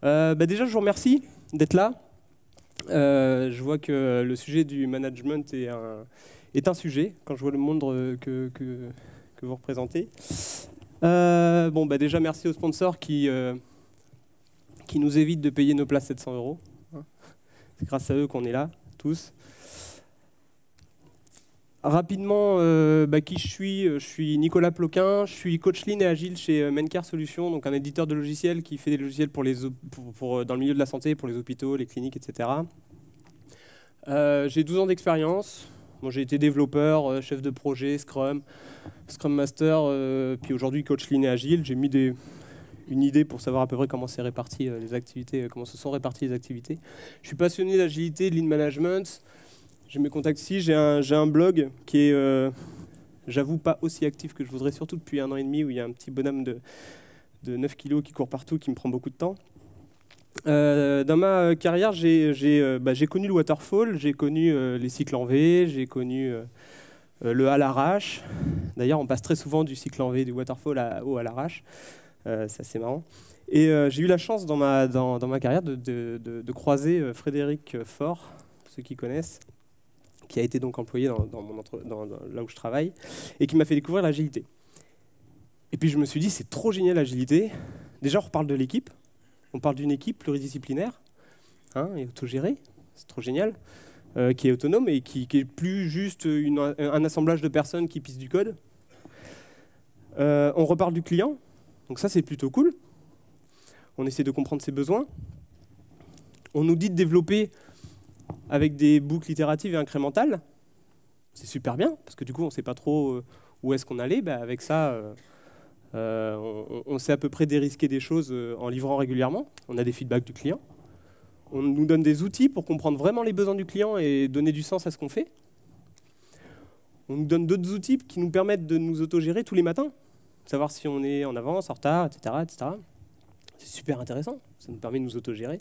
Déjà, je vous remercie d'être là. Je vois que le sujet du management est un sujet quand je vois le monde que vous représentez. Déjà, merci aux sponsors qui nous évitent de payer nos places 700 €. C'est grâce à eux qu'on est là, tous. Rapidement, qui je suis? Je suis Nicolas Ploquin, je suis coach lean et agile chez Mencare Solutions, donc un éditeur de logiciels qui fait des logiciels dans le milieu de la santé, pour les hôpitaux, les cliniques, etc. J'ai 12 ans d'expérience. Bon, j'ai été développeur, chef de projet, Scrum Master, puis aujourd'hui coach lean et agile. J'ai mis une idée pour savoir à peu près comment c'est réparti les activités, comment se sont réparties les activités. Je suis passionné d'agilité, de lean management. J'ai mes contacts ici, j'ai un blog qui est, j'avoue, pas aussi actif que je voudrais, surtout depuis 1 an et demi, où il y a un petit bonhomme de 9 kilos qui court partout, qui me prend beaucoup de temps. Dans ma carrière, j'ai connu le waterfall, j'ai connu les cycles en V, j'ai connu le à l'arrache. D'ailleurs, on passe très souvent du cycle en V, du waterfall au à l'arrache. C'est assez marrant. Et j'ai eu la chance dans ma carrière de croiser Frédéric Faure, ceux qui connaissent, qui a été donc employé là où je travaille, et qui m'a fait découvrir l'agilité. Et puis je me suis dit, c'est trop génial l'agilité. Déjà, on reparle de l'équipe. On parle d'une équipe pluridisciplinaire et autogérée. C'est trop génial. Qui est autonome et qui est plus juste un assemblage de personnes qui pissent du code. On reparle du client. Donc ça, c'est plutôt cool. On essaie de comprendre ses besoins. On nous dit de développer avec des boucles itératives et incrémentales. C'est super bien, parce que du coup, on ne sait pas trop où est-ce qu'on allait. Avec ça, on sait à peu près dérisquer des choses en livrant régulièrement. On a des feedbacks du client. On nous donne des outils pour comprendre vraiment les besoins du client et donner du sens à ce qu'on fait. On nous donne d'autres outils qui nous permettent de nous autogérer tous les matins, savoir si on est en avance, en retard, etc. etc. C'est super intéressant, ça nous permet de nous autogérer.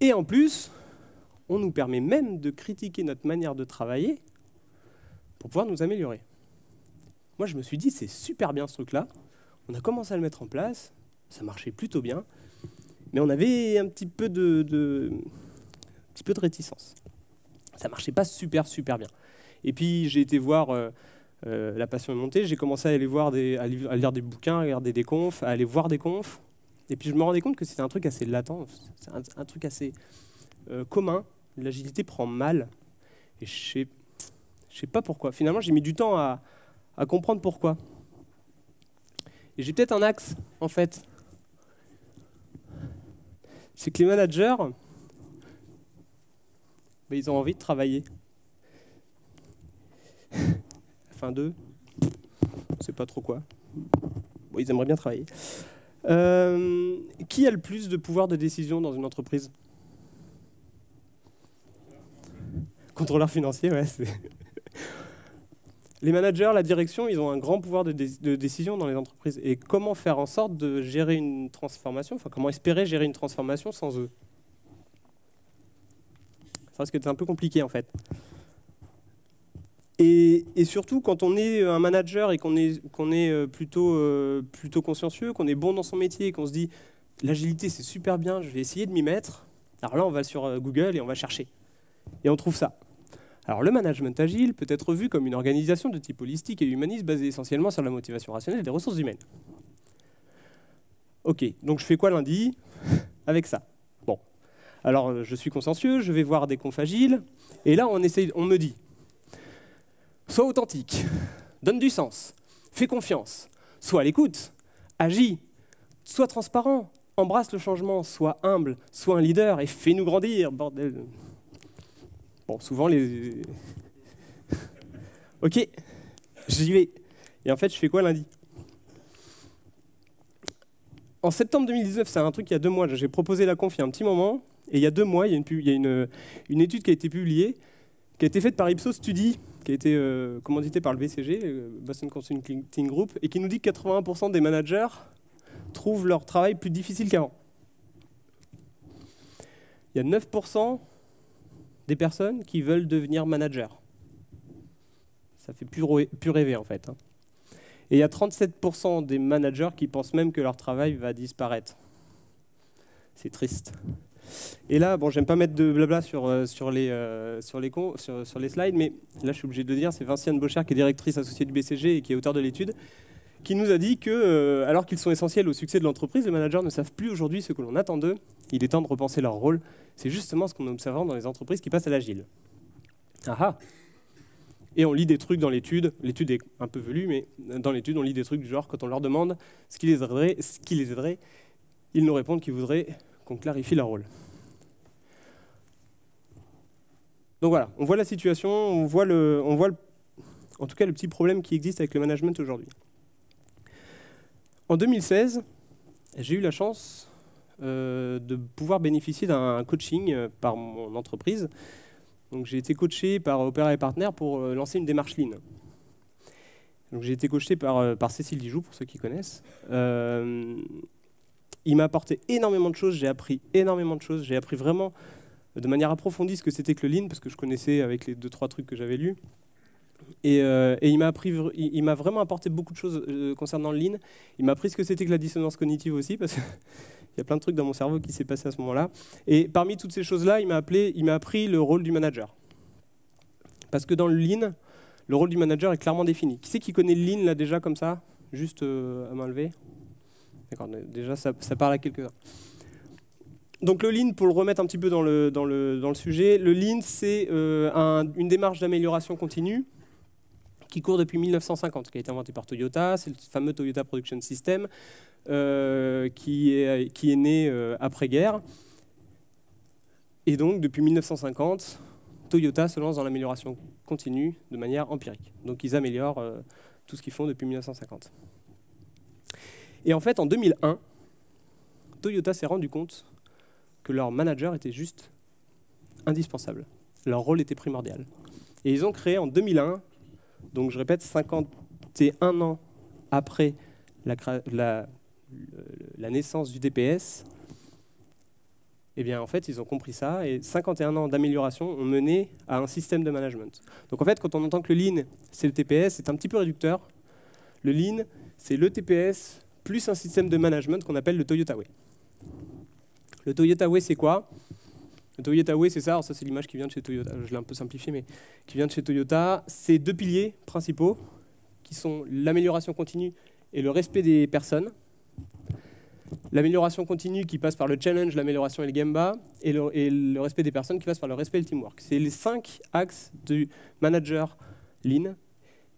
Et en plus, on nous permet même de critiquer notre manière de travailler pour pouvoir nous améliorer. Moi, je me suis dit, c'est super bien ce truc-là. On a commencé à le mettre en place, ça marchait plutôt bien, mais on avait un petit peu de réticence. Ça marchait pas super bien. Et puis, j'ai été voir, la passion est montée, j'ai commencé à aller voir à lire des bouquins, à regarder des confs, à aller voir des confs. Et puis, je me rendais compte que c'était un truc assez latent, c'est un truc assez commun. L'agilité prend mal. Et je sais pas pourquoi. Finalement, j'ai mis du temps à comprendre pourquoi. Et j'ai peut-être un axe, en fait. C'est que les managers, ils ont envie de travailler. Enfin d'eux, je sais pas trop quoi. Bon, ils aimeraient bien travailler. Qui a le plus de pouvoir de décision dans une entreprise? Contrôleur financier, ouais. Les managers, la direction, ils ont un grand pouvoir de décision dans les entreprises. Et comment faire en sorte de gérer une transformation, enfin comment espérer gérer une transformation sans eux? Ça risque d'être un peu compliqué en fait. Et surtout, quand on est un manager et qu'on est plutôt consciencieux, qu'on est bon dans son métier et qu'on se dit l'agilité c'est super bien, je vais essayer de m'y mettre. Alors là, on va sur Google et on va chercher. Et on trouve ça. Alors le management agile peut être vu comme une organisation de type holistique et humaniste basée essentiellement sur la motivation rationnelle des ressources humaines. Ok, donc je fais quoi lundi avec ça? Bon, alors je suis consciencieux, je vais voir des confs agiles, et là on me dit sois authentique, donne du sens, fais confiance, sois à l'écoute, agis, sois transparent, embrasse le changement, sois humble, sois un leader et fais-nous grandir, bordel. Bon, souvent les... Ok, j'y vais. Et en fait, je fais quoi lundi? En septembre 2019, c'est un truc il y a 2 mois, j'ai proposé la conf il y a un petit moment, et il y a 2 mois, il y a une étude qui a été publiée, qui a été faite par Ipsos Study, qui a été commanditée par le BCG, Boston Consulting Group, et qui nous dit que 81% des managers trouvent leur travail plus difficile qu'avant. Il y a 9% des personnes qui veulent devenir manager. Ça fait plus rêver en fait. Et il y a 37% des managers qui pensent même que leur travail va disparaître. C'est triste. Et là, bon, j'aime pas mettre de blabla sur les slides, mais là, je suis obligé de le dire, c'est Vinciane Bocher, qui est directrice associée du BCG et qui est auteur de l'étude, qui nous a dit que, alors qu'ils sont essentiels au succès de l'entreprise, les managers ne savent plus aujourd'hui ce que l'on attend d'eux. Il est temps de repenser leur rôle. C'est justement ce qu'on observe dans les entreprises qui passent à l'agile. Ah ah. Et on lit des trucs dans l'étude. L'étude est un peu velue, mais dans l'étude, on lit des trucs du genre, quand on leur demande ce qui les aiderait, ils nous répondent qu'ils voudraient qu'on clarifie leur rôle. Donc voilà, on voit la situation, on voit en tout cas le petit problème qui existe avec le management aujourd'hui. En 2016, j'ai eu la chance de pouvoir bénéficier d'un coaching par mon entreprise. Donc j'ai été coaché par Opéra et Partners pour lancer une démarche Lean. Donc j'ai été coaché par Cécile Dijoux, pour ceux qui connaissent. Il m'a apporté énormément de choses, j'ai appris énormément de choses, j'ai appris vraiment de manière approfondie ce que c'était que le Lean, parce que je connaissais avec les 2-3 trucs que j'avais lus. Et il m'a vraiment apporté beaucoup de choses concernant le Lean. Il m'a appris ce que c'était que la dissonance cognitive aussi, parce qu'il y a plein de trucs dans mon cerveau qui s'est passé à ce moment-là. Et parmi toutes ces choses-là, il m'a appris le rôle du manager. Parce que dans le Lean, le rôle du manager est clairement défini. Qui c'est qui connaît le Lean là déjà comme ça? Juste à main levée. D'accord, déjà ça parle à quelques-uns. Donc le Lean, pour le remettre un petit peu dans le sujet, le Lean c'est une démarche d'amélioration continue qui court depuis 1950, qui a été inventé par Toyota. C'est le fameux Toyota Production System qui est né après-guerre. Et donc depuis 1950, Toyota se lance dans l'amélioration continue de manière empirique. Donc ils améliorent tout ce qu'ils font depuis 1950. Et en fait, en 2001, Toyota s'est rendu compte que leur manager était juste indispensable. Leur rôle était primordial. Et ils ont créé en 2001, donc je répète, 51 ans après la naissance du DPS, eh bien en fait ils ont compris ça et 51 ans d'amélioration ont mené à un système de management. Donc en fait quand on entend que le Lean c'est le TPS, c'est un petit peu réducteur. Le Lean c'est le TPS plus un système de management qu'on appelle le Toyota Way. Le Toyota Way c'est quoi? Le Toyota Way c'est ça, alors ça c'est l'image qui vient de chez Toyota, je l'ai un peu simplifié mais qui vient de chez Toyota. C'est 2 piliers principaux qui sont l'amélioration continue et le respect des personnes. L'amélioration continue qui passe par le challenge, l'amélioration et le Gemba, et le respect des personnes qui passe par le respect et le teamwork. C'est les 5 axes du manager Lean,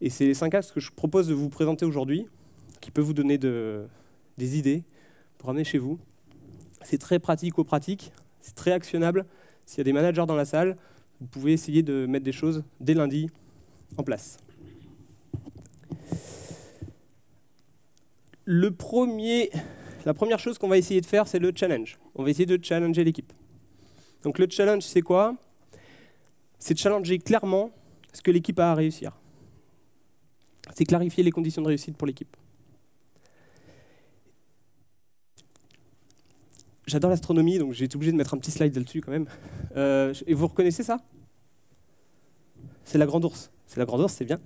et c'est les 5 axes que je propose de vous présenter aujourd'hui, qui peuvent vous donner des idées pour amener chez vous. C'est très pratico-pratique, c'est très actionnable. S'il y a des managers dans la salle, vous pouvez essayer de mettre des choses dès lundi en place. La première chose qu'on va essayer de faire, c'est le challenge. On va essayer de challenger l'équipe. Donc le challenge, c'est quoi? C'est de challenger clairement ce que l'équipe a à réussir. C'est clarifier les conditions de réussite pour l'équipe. J'adore l'astronomie, donc j'ai été obligé de mettre un petit slide là-dessus quand même. Et vous reconnaissez ça? C'est la grande ours. C'est la grande ours, c'est bien.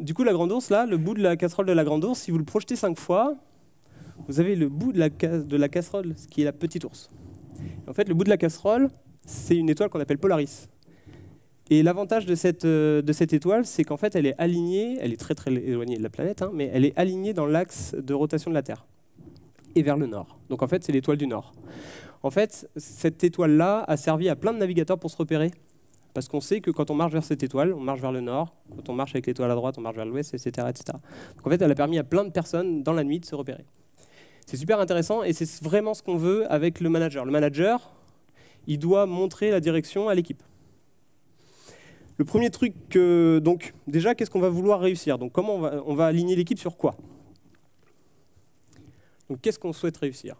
Du coup, la grande ours, là, le bout de la casserole de la grande ours, si vous le projetez 5 fois, vous avez le bout de la casserole, ce qui est la petite ours. En fait, le bout de la casserole, c'est une étoile qu'on appelle Polaris. Et l'avantage de cette étoile, c'est qu'en fait, elle est alignée, elle est très très éloignée de la planète, hein, mais elle est alignée dans l'axe de rotation de la Terre, et vers le nord. Donc en fait, c'est l'étoile du nord. En fait, cette étoile-là a servi à plein de navigateurs pour se repérer, parce qu'on sait que quand on marche vers cette étoile, on marche vers le nord, quand on marche avec l'étoile à droite, on marche vers l'ouest, etc., etc. Donc en fait, elle a permis à plein de personnes dans la nuit de se repérer. C'est super intéressant et c'est vraiment ce qu'on veut avec le manager. Le manager, il doit montrer la direction à l'équipe. Le premier truc, donc déjà, qu'est-ce qu'on va vouloir réussir? Donc comment on va aligner l'équipe sur quoi? Donc qu'est-ce qu'on souhaite réussir?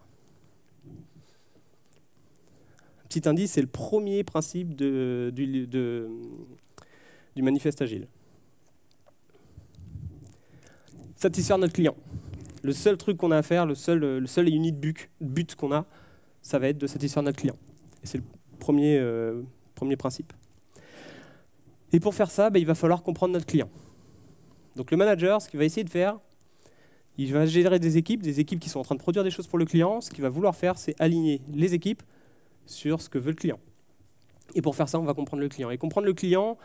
Petit indice, c'est le premier principe du manifeste agile. Satisfaire notre client. Le seul truc qu'on a à faire, le seul et unique but qu'on a, ça va être de satisfaire notre client. Et c'est le premier principe. Et pour faire ça, il va falloir comprendre notre client. Donc le manager, ce qu'il va essayer de faire, Il va gérer des équipes qui sont en train de produire des choses pour le client. Ce qu'il va vouloir faire, c'est aligner les équipes sur ce que veut le client. Et pour faire ça, on va comprendre le client. Et comprendre le client,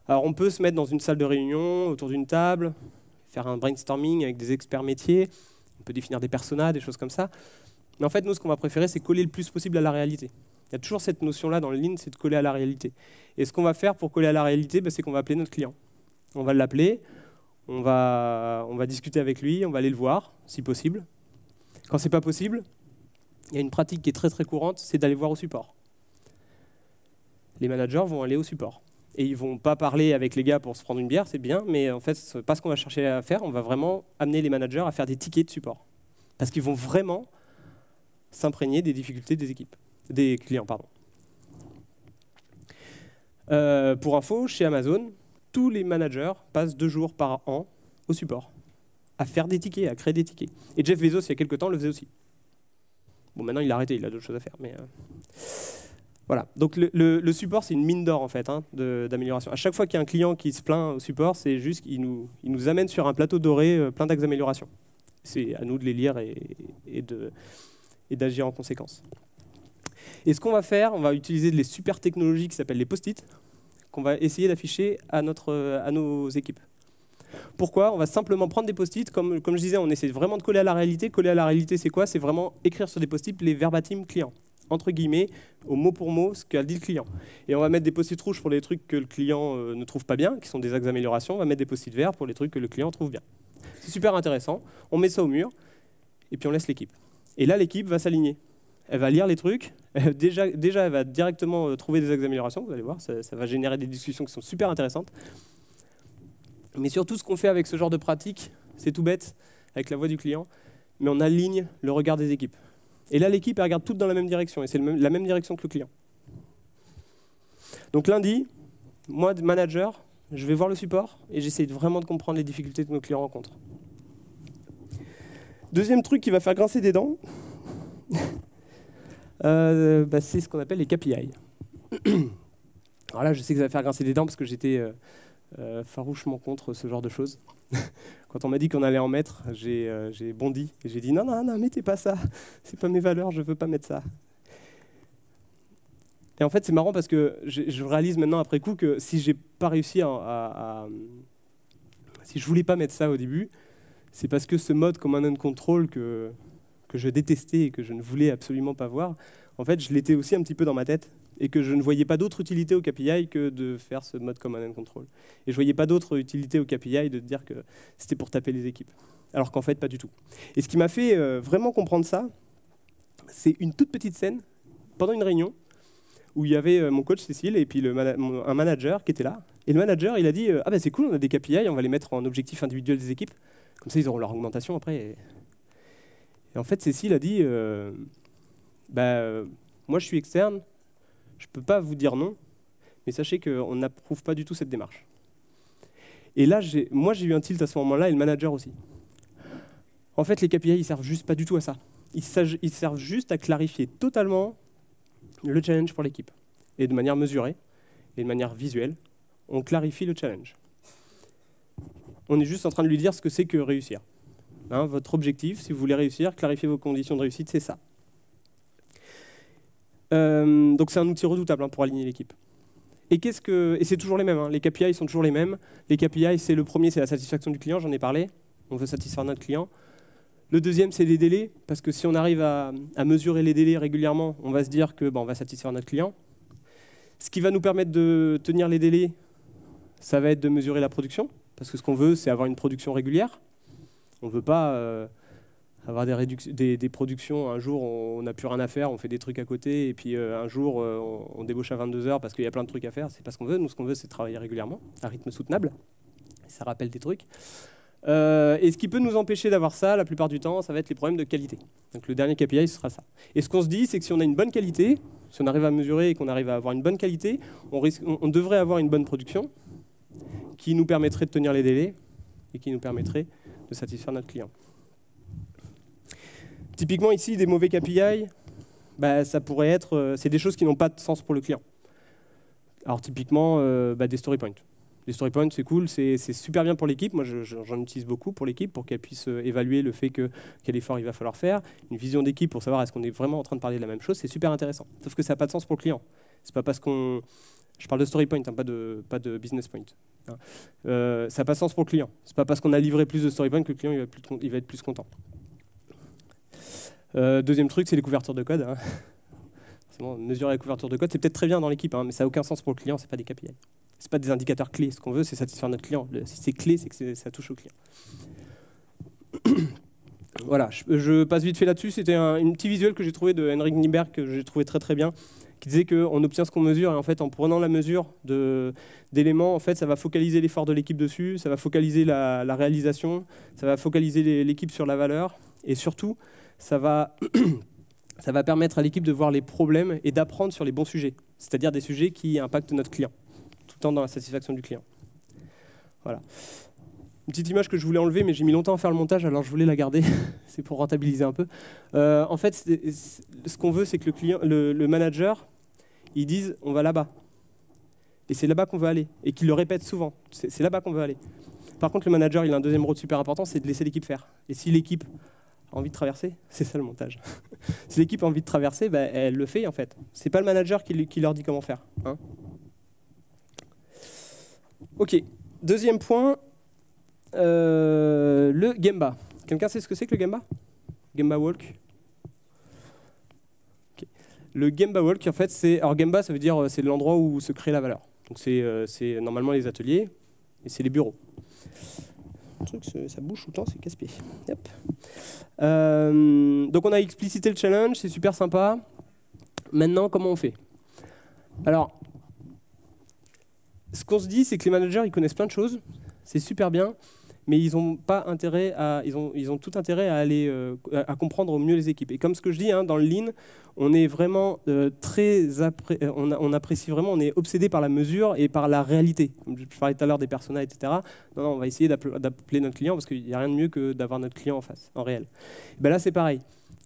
alors on peut se mettre dans une salle de réunion, autour d'une table, faire un brainstorming avec des experts métiers, on peut définir des personas, des choses comme ça. Mais en fait, nous, ce qu'on va préférer, c'est coller le plus possible à la réalité. Il y a toujours cette notion-là dans le Lean, c'est de coller à la réalité. Et ce qu'on va faire pour coller à la réalité, c'est qu'on va appeler notre client. On va l'appeler, on va discuter avec lui, on va aller le voir, si possible. Quand ce n'est pas possible, il y a une pratique qui est très très courante, c'est d'aller voir au support. Les managers vont aller au support. Et ils ne vont pas parler avec les gars pour se prendre une bière, c'est bien, mais en fait, ce n'est pas ce qu'on va chercher à faire, on va vraiment amener les managers à faire des tickets de support. Parce qu'ils vont vraiment s'imprégner des difficultés des équipes, des clients, pardon. Pour info, chez Amazon, tous les managers passent 2 jours par an au support, à faire des tickets, à créer des tickets. Et Jeff Bezos, il y a quelques temps, le faisait aussi. Bon, maintenant, il a arrêté, il a d'autres choses à faire. Mais voilà. Donc, le support, c'est une mine d'or, en fait, hein, d'amélioration. À chaque fois qu'il y a un client qui se plaint au support, c'est juste qu'il nous amène sur un plateau doré plein d'axes d'amélioration. C'est à nous de les lire et d'agir en conséquence. Et ce qu'on va faire, on va utiliser des super technologies qui s'appellent les post-it, qu'on va essayer d'afficher à nos équipes. Pourquoi? On va simplement prendre des post-it, comme je disais, on essaie vraiment de coller à la réalité. Coller à la réalité, c'est quoi? C'est vraiment écrire sur des post-it les verbatim clients, entre guillemets, au mot pour mot, ce qu'a dit le client. Et on va mettre des post-it rouges pour les trucs que le client ne trouve pas bien, qui sont des axes d'amélioration. On va mettre des post-it verts pour les trucs que le client trouve bien. C'est super intéressant. On met ça au mur, et puis on laisse l'équipe. Et là, l'équipe va s'aligner. Elle va lire les trucs. Déjà, elle va directement trouver des axes d'amélioration. Vous allez voir, ça va générer des discussions qui sont super intéressantes. Mais surtout, ce qu'on fait avec ce genre de pratique, c'est tout bête, avec la voix du client, mais on aligne le regard des équipes. Et là, l'équipe, elle regarde toutes dans la même direction, et c'est la même direction que le client. Donc lundi, moi, manager, je vais voir le support, et j'essaie vraiment de comprendre les difficultés que nos clients rencontrent. Deuxième truc qui va faire grincer des dents, c'est ce qu'on appelle les KPI. Alors là, je sais que ça va faire grincer des dents parce que j'étais farouchement contre ce genre de choses. Quand on m'a dit qu'on allait en mettre, j'ai bondi et j'ai dit non, mettez pas ça, c'est pas mes valeurs, je veux pas mettre ça. Et en fait, c'est marrant parce que je réalise maintenant après coup que si j'ai pas réussi si je voulais pas mettre ça au début, c'est parce que ce mode command and control que je détestais et que je ne voulais absolument pas voir, en fait, je l'étais aussi un petit peu dans ma tête et que je ne voyais pas d'autre utilité au KPI que de faire ce mode command and control. Et je ne voyais pas d'autre utilité au KPI de dire que c'était pour taper les équipes, alors qu'en fait, pas du tout. Et ce qui m'a fait vraiment comprendre ça, c'est une toute petite scène pendant une réunion où il y avait mon coach Cécile et puis un manager qui était là. Et le manager, il a dit « Ah ben c'est cool, on a des KPI, on va les mettre en objectif individuel des équipes. Comme ça, ils auront leur augmentation après. » Et en fait, Cécile a dit moi, je suis externe, je ne peux pas vous dire non, mais sachez qu'on n'approuve pas du tout cette démarche. Et là, moi, j'ai eu un tilt à ce moment-là, et le manager aussi. En fait, les KPI, ils ne servent juste pas du tout à ça. Ils servent juste à clarifier totalement le challenge pour l'équipe. Et de manière mesurée, et de manière visuelle, on clarifie le challenge. On est juste en train de lui dire ce que c'est que réussir. Hein, votre objectif, si vous voulez réussir, clarifier vos conditions de réussite, c'est ça. Donc c'est un outil redoutable pour aligner l'équipe. Et c'est toujours les mêmes, hein. Les KPI sont toujours les mêmes. Les KPI, le premier, c'est la satisfaction du client, j'en ai parlé. On veut satisfaire notre client. Le deuxième, c'est les délais, parce que si on arrive à mesurer les délais régulièrement, on va se dire que on va satisfaire notre client. Ce qui va nous permettre de tenir les délais, ça va être de mesurer la production, parce que ce qu'on veut, c'est avoir une production régulière. On ne veut pas avoir des productions, un jour on n'a plus rien à faire, on fait des trucs à côté, et puis un jour on débauche à 22 heures parce qu'il y a plein de trucs à faire. C'est pas ce qu'on veut. Nous, ce qu'on veut, c'est travailler régulièrement, à rythme soutenable. Ça rappelle des trucs. Et ce qui peut nous empêcher d'avoir ça, la plupart du temps, ça va être les problèmes de qualité. Donc le dernier KPI, ce sera ça. Et ce qu'on se dit, c'est que si on a une bonne qualité, si on arrive à mesurer et qu'on arrive à avoir une bonne qualité, on devrait avoir une bonne production qui nous permettrait de tenir les délais et qui nous permettrait de satisfaire notre client. Typiquement ici, des mauvais KPI, ça pourrait être, c'est des choses qui n'ont pas de sens pour le client. Alors typiquement, des story points. Les story points, c'est cool, c'est super bien pour l'équipe. Moi, j'en utilise beaucoup pour l'équipe, pour qu'elle puisse évaluer le fait quel effort il va falloir faire. Une vision d'équipe pour savoir est-ce qu'on est vraiment en train de parler de la même chose, c'est super intéressant. Sauf que ça n'a pas de sens pour le client. C'est pas parce qu'on... Je parle de story point, hein, pas de business point. Hein. Ça n'a pas de sens pour le client. C'est pas parce qu'on a livré plus de story point que le client il va être plus content. Deuxième truc, c'est les couvertures de code. Hein. Mesurer la couverture de code, c'est peut-être très bien dans l'équipe, hein, mais ça n'a aucun sens pour le client, c'est pas des KPI. C'est pas des indicateurs clés. Ce qu'on veut, c'est satisfaire notre client. Si c'est clé, c'est que ça touche au client. Voilà, je passe vite fait là-dessus. C'était un petit visuel que j'ai trouvé de Henrik Nieberg, que j'ai trouvé très très bien, qui disait qu'on obtient ce qu'on mesure, et en fait, en prenant la mesure d'éléments, en fait, ça va focaliser l'effort de l'équipe dessus, ça va focaliser la réalisation, ça va focaliser l'équipe sur la valeur, et surtout, ça va permettre à l'équipe de voir les problèmes et d'apprendre sur les bons sujets, c'est-à-dire des sujets qui impactent notre client, tout le temps dans la satisfaction du client. Voilà. Une petite image que je voulais enlever, mais j'ai mis longtemps à faire le montage, alors je voulais la garder. C'est pour rentabiliser un peu. En fait, ce qu'on veut, c'est que le manager, il dise on va là-bas. Et c'est là-bas qu'on veut aller. Et qu'il le répète souvent. C'est là-bas qu'on veut aller. Par contre, le manager, il a un deuxième rôle super important, c'est de laisser l'équipe faire. Et si l'équipe a envie de traverser, c'est ça le montage. Si l'équipe a envie de traverser, bah, elle le fait en fait. C'est pas le manager qui leur dit comment faire. Hein. Ok. Deuxième point. Le Gemba. Quelqu'un sait ce que c'est que le Gemba? Gemba Walk. Okay. Le Gemba Walk, en fait, c'est... Alors Gemba, ça veut dire c'est l'endroit où se crée la valeur. Donc c'est normalement les ateliers et c'est les bureaux. Le truc, ça bouge tout le temps, c'est casse-pied. Donc on a explicité le challenge, c'est super sympa. Maintenant, comment on fait? Alors, ce qu'on se dit, c'est que les managers, ils connaissent plein de choses. C'est super bien. Mais ils ont pas intérêt à, ils ont tout intérêt à aller à comprendre au mieux les équipes. Et comme ce que je dis, hein, dans le Lean, on est vraiment on apprécie vraiment, on est obsédé par la mesure et par la réalité. Comme je parlais tout à l'heure des personas, etc. Non, on va essayer d'appeler notre client parce qu'il n'y a rien de mieux que d'avoir notre client en face, en réel. Et ben là, c'est pareil.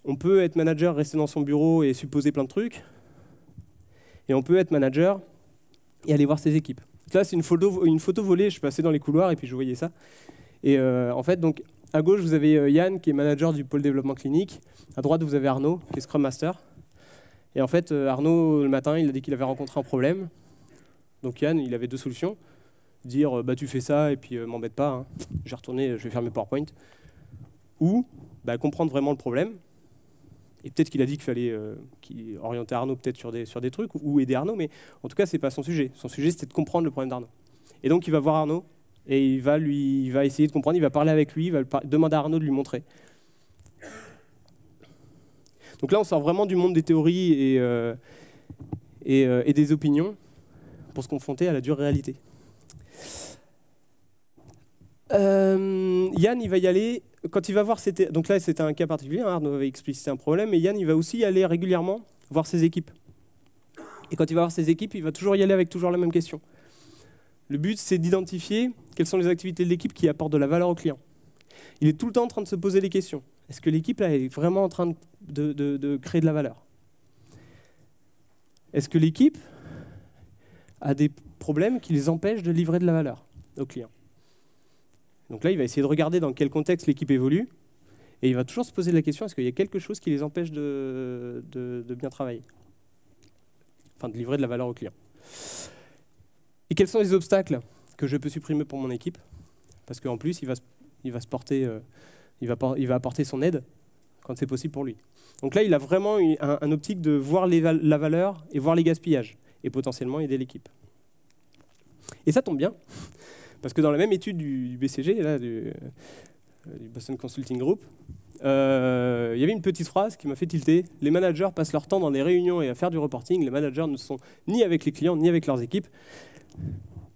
On peut être manager, rester dans son bureau et supposer plein de trucs. Et on peut être manager et aller voir ses équipes. Là, c'est une photo volée. Je suis passé dans les couloirs et puis je voyais ça. Et en fait, donc, à gauche, vous avez Yann, qui est manager du pôle développement clinique. À droite, vous avez Arnaud, qui est Scrum Master. Et en fait, Arnaud, le matin, il a dit qu'il avait rencontré un problème. Donc Yann, il avait deux solutions. Dire, bah, tu fais ça et puis m'embête pas. Hein. Je vais retourner, je vais faire mes PowerPoint. Ou bah, comprendre vraiment le problème. Et peut-être qu'il a dit qu'il fallait orienter Arnaud peut-être sur des trucs ou aider Arnaud. Mais en tout cas, ce n'est pas son sujet. Son sujet, c'était de comprendre le problème d'Arnaud. Et donc, il va voir Arnaud. Et il va essayer de comprendre, il va parler avec lui, il va demander à Arnaud de lui montrer. Donc là, on sort vraiment du monde des théories et des opinions pour se confronter à la dure réalité. Yann, il va y aller, quand il va voir... Donc là, c'était un cas particulier, hein, Arnaud avait explicité un problème, et Yann, il va aussi aller régulièrement voir ses équipes. Et quand il va voir ses équipes, il va toujours y aller avec toujours la même question. Le but, c'est d'identifier quelles sont les activités de l'équipe qui apportent de la valeur au client. Il est tout le temps en train de se poser des questions. Est-ce que l'équipe là est vraiment en train de créer de la valeur? Est-ce que l'équipe a des problèmes qui les empêchent de livrer de la valeur au client? Donc là, il va essayer de regarder dans quel contexte l'équipe évolue, et il va toujours se poser la question, est-ce qu'il y a quelque chose qui les empêche de bien travailler? Enfin, de livrer de la valeur au client. Et quels sont les obstacles que je peux supprimer pour mon équipe? Parce qu'en plus, il va apporter son aide quand c'est possible pour lui. Donc là, il a vraiment un optique de voir la valeur et voir les gaspillages, et potentiellement aider l'équipe. Et ça tombe bien, parce que dans la même étude du BCG, là, du Boston Consulting Group, il y avait une petite phrase qui m'a fait tilter. Les managers passent leur temps dans des réunions et à faire du reporting. Les managers ne sont ni avec les clients, ni avec leurs équipes.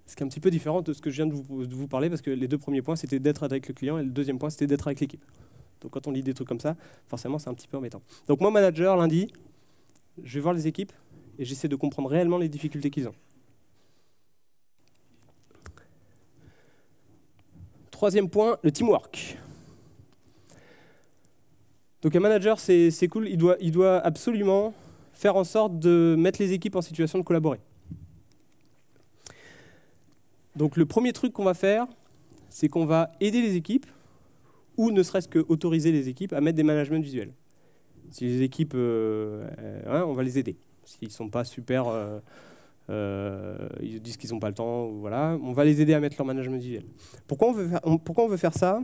Ce qui est un petit peu différent de ce que je viens de vous parler, parce que les deux premiers points, c'était d'être avec le client, et le deuxième point, c'était d'être avec l'équipe. Donc quand on lit des trucs comme ça, forcément, c'est un petit peu embêtant. Donc moi, manager, lundi, je vais voir les équipes, et j'essaie de comprendre réellement les difficultés qu'ils ont. Troisième point, le teamwork. Donc un manager, c'est cool, il doit absolument faire en sorte de mettre les équipes en situation de collaborer. Donc le premier truc qu'on va faire, c'est qu'on va aider les équipes, ou ne serait-ce que autoriser les équipes à mettre des managements visuels. Si les équipes, on va les aider. S'ils ne sont pas super, ils disent qu'ils n'ont pas le temps, voilà, on va les aider à mettre leur management visuel. Pourquoi on veut faire ça?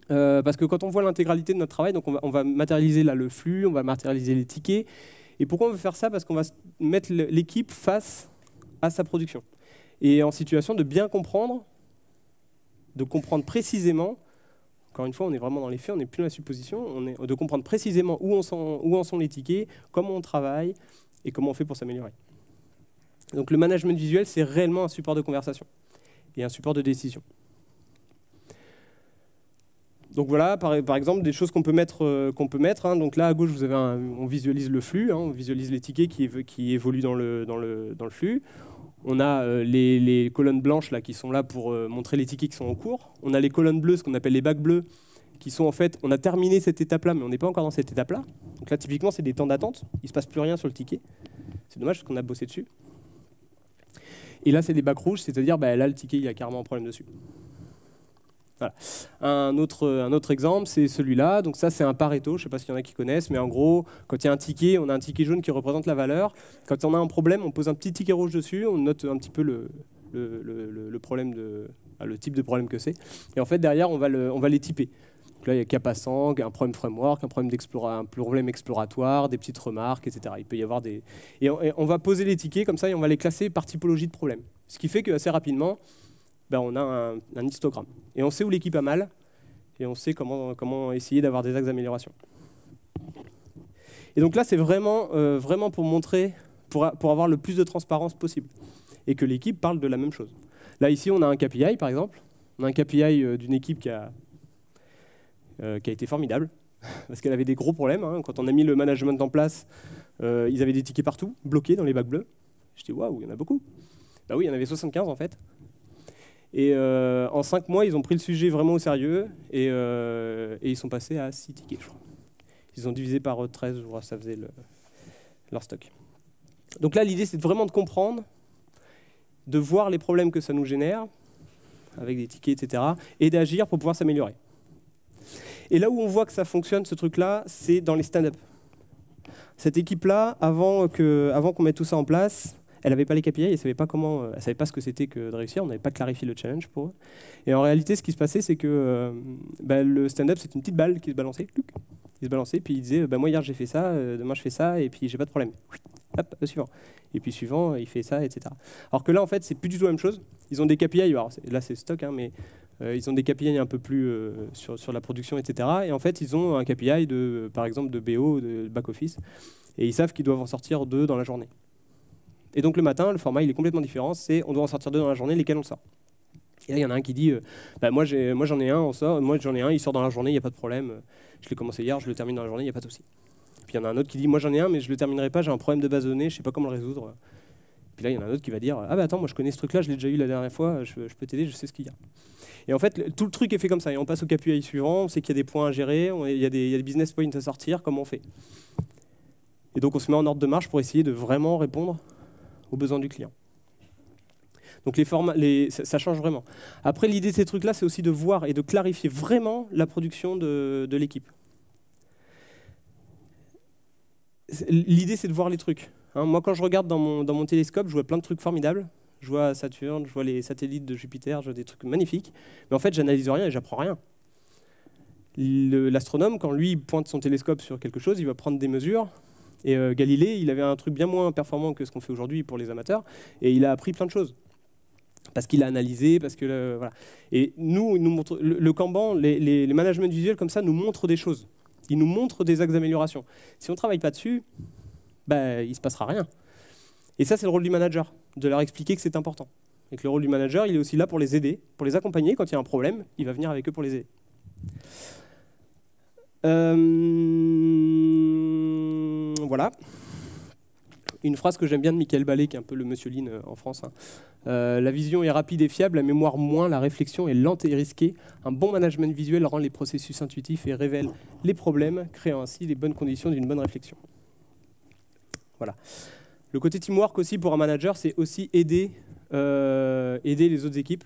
Parce que quand on voit l'intégralité de notre travail, donc on va matérialiser là, le flux, on va matérialiser les tickets. Et pourquoi on veut faire ça? Parce qu'on va mettre l'équipe face à sa production. Et en situation de bien comprendre, de comprendre précisément, encore une fois, on est vraiment dans les faits, on n'est plus dans la supposition, de comprendre précisément où en sont les tickets, comment on travaille et comment on fait pour s'améliorer. Donc le management visuel, c'est réellement un support de conversation et un support de décision. Donc voilà, par exemple, des choses qu'on peut mettre. Hein. Donc là, à gauche, on visualise le flux, hein, on visualise les tickets qui évoluent dans le flux. On a les colonnes blanches là, qui sont là pour montrer les tickets qui sont en cours. On a les colonnes bleues, ce qu'on appelle les bacs bleus, qui sont en fait, on a terminé cette étape-là, mais on n'est pas encore dans cette étape-là. Donc là, typiquement, c'est des temps d'attente. Il ne se passe plus rien sur le ticket. C'est dommage parce qu'on a bossé dessus. Et là, c'est des bacs rouges, c'est-à-dire là, le ticket, il y a carrément un problème dessus. Voilà. Un autre exemple, c'est celui-là. Donc ça, c'est un Pareto. Je ne sais pas s'il y en a qui connaissent, mais en gros, quand il y a un ticket, on a un ticket jaune qui représente la valeur. Quand on a un problème, on pose un petit ticket rouge dessus, on note un petit peu le problème le type de problème que c'est. Et en fait, derrière, on va les typer. Donc là, il y a cas passant, un problème framework, un problème exploratoire, des petites remarques, etc. Il peut y avoir des... Et on va poser les tickets comme ça et on va les classer par typologie de problème. Ce qui fait qu'assez rapidement, on a un histogramme. Et on sait où l'équipe a mal, et on sait comment essayer d'avoir des axes d'amélioration. Et donc là, c'est vraiment pour montrer, pour avoir le plus de transparence possible, et que l'équipe parle de la même chose. Là, ici, on a un KPI, par exemple. On a un KPI d'une équipe qui a été formidable, parce qu'elle avait des gros problèmes. Hein. Quand on a mis le management en place, ils avaient des tickets partout, bloqués dans les bacs bleus. Je dis, waouh, il y en a beaucoup. Bah oui, il y en avait 75 en fait. Et en 5 mois, ils ont pris le sujet vraiment au sérieux et ils sont passés à 6 tickets, je crois. Ils ont divisé par 13, je crois, ça faisait leur stock. Donc là, l'idée, c'est vraiment de comprendre, de voir les problèmes que ça nous génère, avec des tickets, etc., et d'agir pour pouvoir s'améliorer. Et là où on voit que ça fonctionne, ce truc-là, c'est dans les stand-up. Cette équipe-là, avant qu'on mette tout ça en place, elle n'avait pas les KPI, elle ne savait pas ce que c'était que de réussir, on n'avait pas clarifié le challenge pour eux. Et en réalité, ce qui se passait, c'est que le stand-up, c'est une petite balle qui se balançait. Il se balançait, puis il disait, moi hier j'ai fait ça, demain je fais ça, et puis j'ai pas de problème. Hop, suivant. Et puis suivant, il fait ça, etc. Alors que là, en fait, c'est plus du tout la même chose. Ils ont des KPI, alors là c'est stock, hein, mais ils ont des KPI un peu plus sur la production, etc. Et en fait, ils ont un KPI, par exemple, de BO, de back-office, et ils savent qu'ils doivent en sortir 2 dans la journée. Et donc le matin, le format il est complètement différent, c'est on doit en sortir 2 dans la journée, lesquels on sort. Et là il y en a un qui dit moi j'en ai un, il sort dans la journée, il n'y a pas de problème, je l'ai commencé hier, je le termine dans la journée, il n'y a pas de souci. Puis il y en a un autre qui dit moi j'en ai un mais je le terminerai pas, j'ai un problème de base de données, je sais pas comment le résoudre. Puis là il y en a un autre qui va dire attends, moi je connais ce truc là, je l'ai déjà eu la dernière fois, je peux t'aider, je sais ce qu'il y a. Et en fait tout le truc est fait comme ça, et on passe au KPI suivant, on sait qu'il y a des points à gérer, il y a des business points à sortir, comment on fait. Et donc on se met en ordre de marche pour essayer de vraiment répondre aux besoins du client. Donc ça change vraiment. Après, l'idée de ces trucs-là, c'est aussi de voir et de clarifier vraiment la production de l'équipe. L'idée, c'est de voir les trucs. Hein, moi, quand je regarde dans mon télescope, je vois plein de trucs formidables. Je vois Saturne, je vois les satellites de Jupiter, je vois des trucs magnifiques. Mais en fait, j'analyse rien et j'apprends rien. L'astronome, quand lui pointe son télescope sur quelque chose, il va prendre des mesures. Et Galilée, il avait un truc bien moins performant que ce qu'on fait aujourd'hui pour les amateurs, et il a appris plein de choses. Parce qu'il a analysé, parce que... voilà. Et nous montre, le Kanban, les managements visuels comme ça nous montrent des choses. Ils nous montrent des axes d'amélioration. Si on ne travaille pas dessus, il ne se passera rien. Et ça, c'est le rôle du manager, de leur expliquer que c'est important. Et que le rôle du manager, il est aussi là pour les aider, pour les accompagner. Quand il y a un problème, il va venir avec eux pour les aider. Voilà. Une phrase que j'aime bien de Michael Ballet, qui est un peu le Monsieur Lean en France. Hein. La vision est rapide et fiable, la mémoire moins, la réflexion est lente et risquée. Un bon management visuel rend les processus intuitifs et révèle les problèmes, créant ainsi les bonnes conditions d'une bonne réflexion. Voilà. Le côté teamwork aussi pour un manager, c'est aussi aider aider les autres équipes.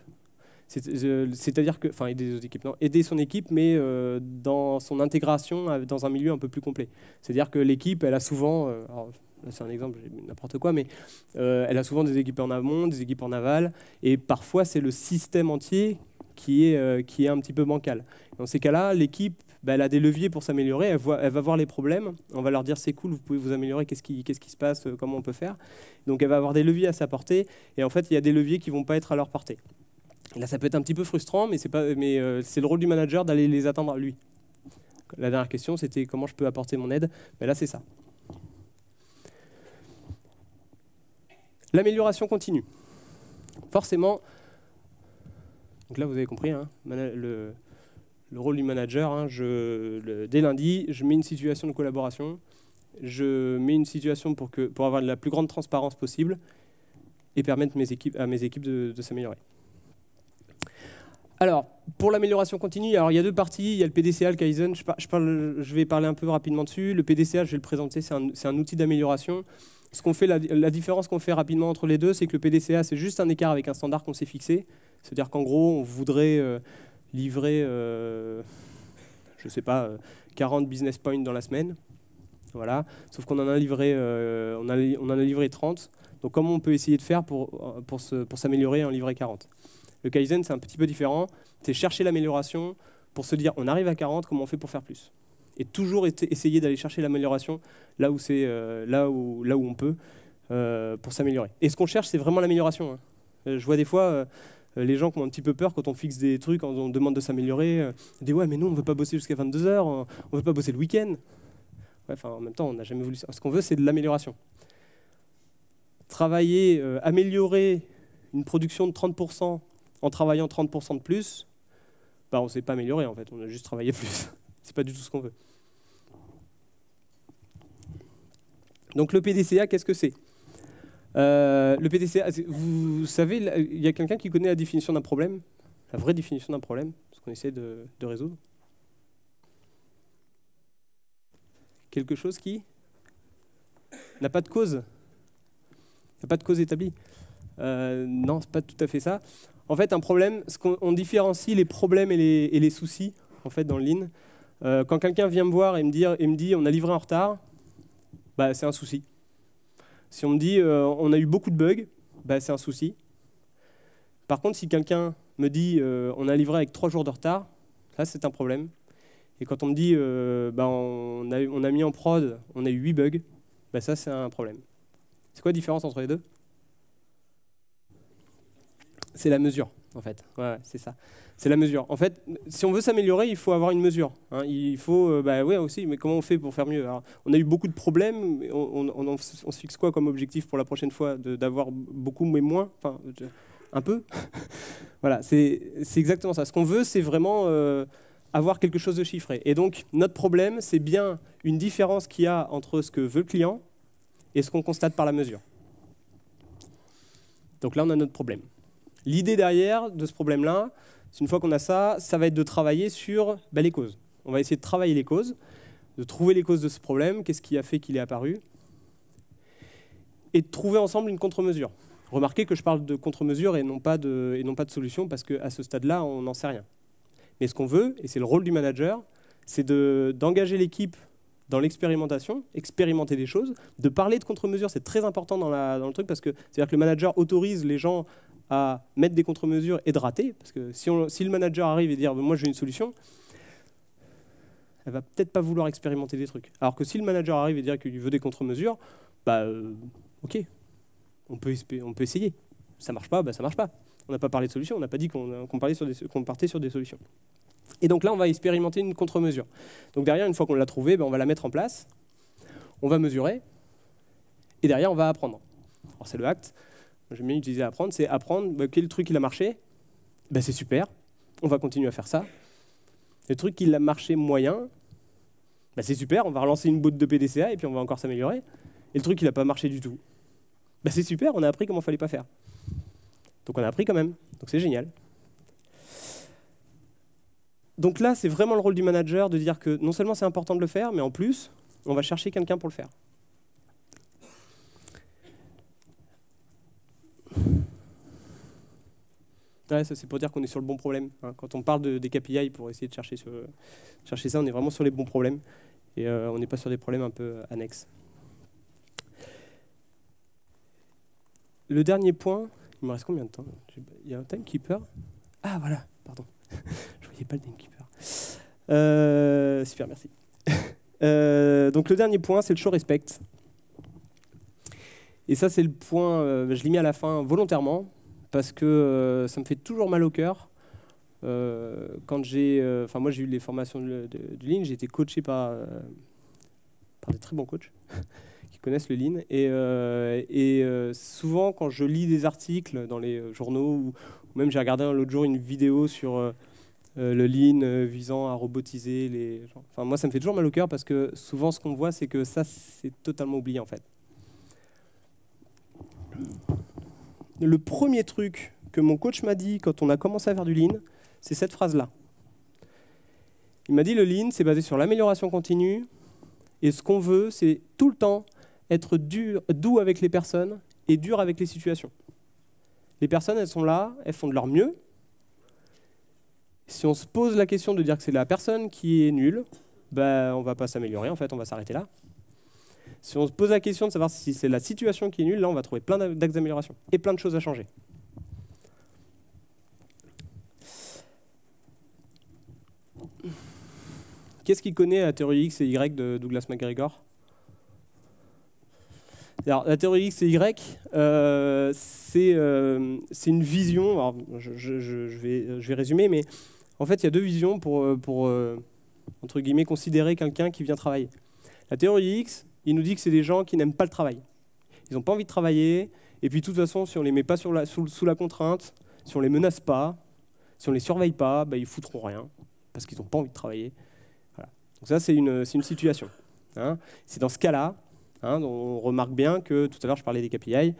C'est-à-dire que, enfin, aider les autres équipes, non, aider son équipe, mais dans son intégration dans un milieu un peu plus complet. C'est-à-dire que l'équipe, elle a souvent, alors, c'est un exemple, n'importe quoi, mais elle a souvent des équipes en amont, des équipes en aval, et parfois c'est le système entier qui est un petit peu bancal. Dans ces cas-là, l'équipe, elle a des leviers pour s'améliorer, elle va voir les problèmes, on va leur dire c'est cool, vous pouvez vous améliorer, qu'est-ce qui se passe, comment on peut faire. Donc elle va avoir des leviers à sa portée, et en fait il y a des leviers qui ne vont pas être à leur portée. Là ça peut être un petit peu frustrant, mais c'est le rôle du manager d'aller les atteindre lui. La dernière question c'était comment je peux apporter mon aide, là c'est ça. L'amélioration continue. Forcément, donc là vous avez compris, hein, le rôle du manager, hein, dès lundi, je mets une situation de collaboration, je mets une situation pour avoir la plus grande transparence possible et permettre à mes équipes de s'améliorer. Alors, pour l'amélioration continue, alors il y a deux parties, il y a le PDCA, le Kaizen, je vais parler un peu rapidement dessus. Le PDCA, je vais le présenter, c'est un outil d'amélioration. Ce qu'on fait, la différence qu'on fait rapidement entre les deux, c'est que le PDCA, c'est juste un écart avec un standard qu'on s'est fixé. C'est-à-dire qu'en gros, on voudrait livrer, je ne sais pas, 40 business points dans la semaine. Voilà. Sauf qu'on en a livré, on en a livré 30. Donc comment on peut essayer de faire pour s'améliorer et en livrer 40 ? Le Kaizen, c'est un petit peu différent. C'est chercher l'amélioration pour se dire, on arrive à 40, comment on fait pour faire plus ? Et toujours essayer d'aller chercher l'amélioration là où on peut pour s'améliorer. Et ce qu'on cherche, c'est vraiment l'amélioration. Hein. Je vois des fois les gens qui ont un petit peu peur quand on fixe des trucs, quand on demande de s'améliorer. Ils disent, ouais, mais nous, on ne veut pas bosser jusqu'à 22 h, on ne veut pas bosser le week-end. Ouais, en même temps, on n'a jamais voulu ça. Ce qu'on veut, c'est de l'amélioration. Travailler, améliorer une production de 30% en travaillant 30% de plus, on ne s'est pas amélioré en fait, on a juste travaillé plus. C'est pas du tout ce qu'on veut. Donc le PDCA, qu'est-ce que c'est ? Le PDCA, vous savez, il y a quelqu'un qui connaît la définition d'un problème ? La vraie définition d'un problème, ce qu'on essaie de résoudre ? Quelque chose qui n'a pas de cause ? N'a pas de cause établie ? Non, c'est pas tout à fait ça. En fait, un problème, on différencie les problèmes et les soucis en fait, dans le Lean. Quand quelqu'un vient me voir et me dit on a livré en retard, c'est un souci. Si on me dit on a eu beaucoup de bugs, c'est un souci. Par contre, si quelqu'un me dit on a livré avec 3 jours de retard, là c'est un problème. Et quand on me dit on a mis en prod, on a eu 8 bugs, ça c'est un problème. C'est quoi la différence entre les deux ? C'est la mesure, en fait. Ouais, c'est ça. C'est la mesure. En fait, si on veut s'améliorer, il faut avoir une mesure. Hein. Il faut, ouais aussi, mais comment on fait pour faire mieux ? Alors, on a eu beaucoup de problèmes. On se fixe quoi comme objectif pour la prochaine fois ? D'avoir beaucoup, mais moins ? Enfin, un peu. Voilà, c'est exactement ça. Ce qu'on veut, c'est vraiment avoir quelque chose de chiffré. Et donc, notre problème, c'est bien une différence qu'il y a entre ce que veut le client et ce qu'on constate par la mesure. Donc là, on a notre problème. L'idée derrière de ce problème-là, c'est une fois qu'on a ça, ça va être de travailler sur les causes. On va essayer de travailler les causes, de trouver les causes de ce problème, qu'est-ce qui a fait qu'il est apparu, et de trouver ensemble une contre-mesure. Remarquez que je parle de contre-mesure et non pas de solution, parce qu'à ce stade-là, on n'en sait rien. Mais ce qu'on veut, et c'est le rôle du manager, c'est d'engager l'équipe dans l'expérimentation, expérimenter des choses, de parler de contre-mesures, c'est très important dans le truc, parce que c'est-à-dire que le manager autorise les gens à mettre des contre-mesures et de rater, parce que si le manager arrive et dit moi j'ai une solution, elle va peut-être pas vouloir expérimenter des trucs. Alors que si le manager arrive et dit qu'il veut des contre-mesures, ok, on peut essayer. Ça marche pas, ça marche pas. On n'a pas parlé de solution, on n'a pas dit qu'on partait sur des solutions. Et donc là, on va expérimenter une contre-mesure. Donc derrière, une fois qu'on l'a trouvée, on va la mettre en place, on va mesurer, et derrière, on va apprendre. Alors c'est le ACT. J'aime bien utiliser apprendre, c'est apprendre quel truc il a marché, c'est super, on va continuer à faire ça. Le truc qui a marché moyen, c'est super, on va relancer une boîte de PDCA et puis on va encore s'améliorer. Et le truc qui n'a pas marché du tout, c'est super, on a appris comment il ne fallait pas faire. Donc on a appris quand même, donc c'est génial. Donc là, c'est vraiment le rôle du manager de dire que non seulement c'est important de le faire, mais en plus, on va chercher quelqu'un pour le faire. Ouais, ça c'est pour dire qu'on est sur le bon problème. Hein. Quand on parle des KPI pour essayer de chercher ça, on est vraiment sur les bons problèmes. Et on n'est pas sur des problèmes un peu annexes. Le dernier point, il me reste combien de temps? Il y a un timekeeper. Ah voilà, pardon. Je voyais pas le timekeeper. Super, merci. Donc le dernier point, c'est le show respect. Et ça, c'est le point, je l'ai mis à la fin volontairement, parce que ça me fait toujours mal au cœur. Quand moi j'ai eu les formations du Lean, j'ai été coaché par des très bons coachs qui connaissent le Lean. Et souvent, quand je lis des articles dans les journaux, ou même j'ai regardé l'autre jour une vidéo sur le Lean visant à robotiser les gens. Enfin, moi, ça me fait toujours mal au cœur parce que souvent, ce qu'on voit, c'est que ça, c'est totalement oublié en fait. Le premier truc que mon coach m'a dit quand on a commencé à faire du Lean, c'est cette phrase-là. Il m'a dit le Lean, c'est basé sur l'amélioration continue et ce qu'on veut, c'est tout le temps être doux avec les personnes et dur avec les situations. Les personnes, elles sont là, elles font de leur mieux. Si on se pose la question de dire que c'est la personne qui est nulle, ben, on ne va pas s'améliorer, en fait, on va s'arrêter là. Si on se pose la question de savoir si c'est la situation qui est nulle, là, on va trouver plein d'axes d'amélioration et plein de choses à changer. Qu'est-ce qui connaît la théorie X et Y de Douglas McGregor? Alors, la théorie X et Y, c'est une vision. Alors, je vais résumer, mais en fait, il y a deux visions pour entre guillemets, considérer quelqu'un qui vient travailler. La théorie X, il nous dit que c'est des gens qui n'aiment pas le travail. Ils n'ont pas envie de travailler, et puis de toute façon, si on ne les met pas sous la contrainte, si on ne les menace pas, si on ne les surveille pas, bah, ils ne foutront rien, parce qu'ils n'ont pas envie de travailler. Voilà. Donc ça, c'est une situation. Hein. C'est dans ce cas-là, hein, on remarque bien que, tout à l'heure, je parlais des KPI,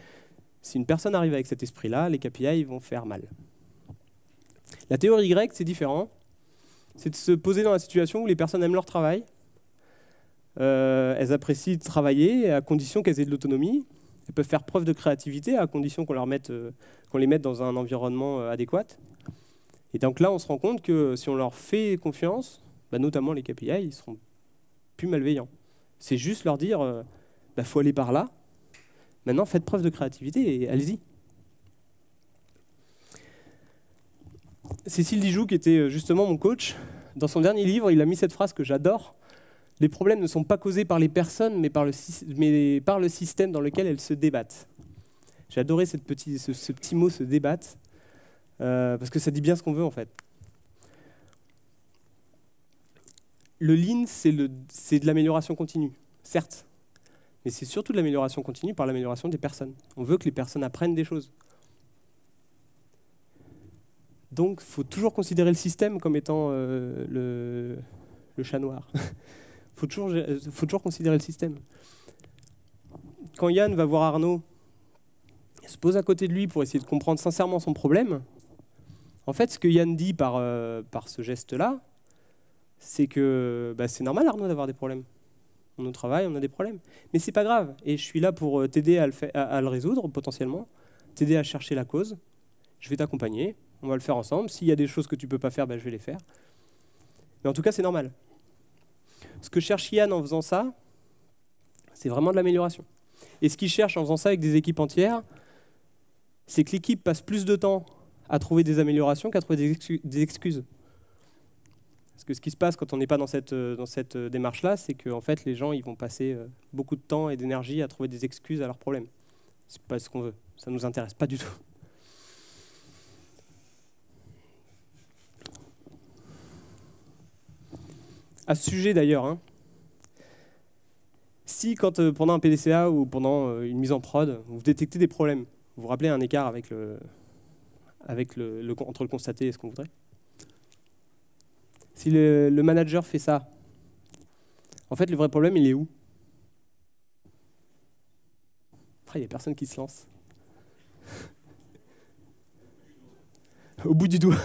si une personne arrive avec cet esprit-là, les KPI vont faire mal. La théorie Y, c'est différent. C'est de se poser dans la situation où les personnes aiment leur travail, elles apprécient de travailler à condition qu'elles aient de l'autonomie, elles peuvent faire preuve de créativité à condition qu'on les mette dans un environnement adéquat. Et donc là, on se rend compte que si on leur fait confiance, bah, notamment les KPI, ils seront plus malveillants. C'est juste leur dire, bah, faut aller par là, maintenant faites preuve de créativité et allez-y. Cécile Dijoux, qui était justement mon coach, dans son dernier livre, il a mis cette phrase que j'adore. Les problèmes ne sont pas causés par les personnes, mais par le système dans lequel elles se débattent. J'ai adoré ce petit mot, se débattre, parce que ça dit bien ce qu'on veut en fait. Le Lean, c'est de l'amélioration continue, certes, mais c'est surtout de l'amélioration continue par l'amélioration des personnes. On veut que les personnes apprennent des choses. Donc, il faut toujours considérer le système comme étant le chat noir. Faut toujours considérer le système. Quand Yann va voir Arnaud, il se pose à côté de lui pour essayer de comprendre sincèrement son problème. En fait, ce que Yann dit par ce geste-là, c'est que bah, c'est normal, Arnaud, d'avoir des problèmes. On travaille, on a des problèmes. Mais c'est pas grave. Et je suis là pour t'aider à le résoudre, potentiellement, t'aider à chercher la cause. Je vais t'accompagner. On va le faire ensemble. S'il y a des choses que tu ne peux pas faire, ben, je vais les faire. Mais en tout cas, c'est normal. Ce que cherche Yann en faisant ça, c'est vraiment de l'amélioration. Et ce qu'il cherche en faisant ça avec des équipes entières, c'est que l'équipe passe plus de temps à trouver des améliorations qu'à trouver des excuses. Parce que ce qui se passe quand on n'est pas dans cette démarche-là, c'est qu'en fait, les gens ils vont passer beaucoup de temps et d'énergie à trouver des excuses à leurs problèmes. Ce n'est pas ce qu'on veut. Ça ne nous intéresse pas du tout. À ce sujet d'ailleurs, hein, si quand pendant un PDCA ou pendant une mise en prod, vous détectez des problèmes, vous vous rappelez un écart entre le constaté et ce qu'on voudrait. Si le manager fait ça, en fait le vrai problème il est où? Il n'y a personne qui se lance. Au bout du doigt.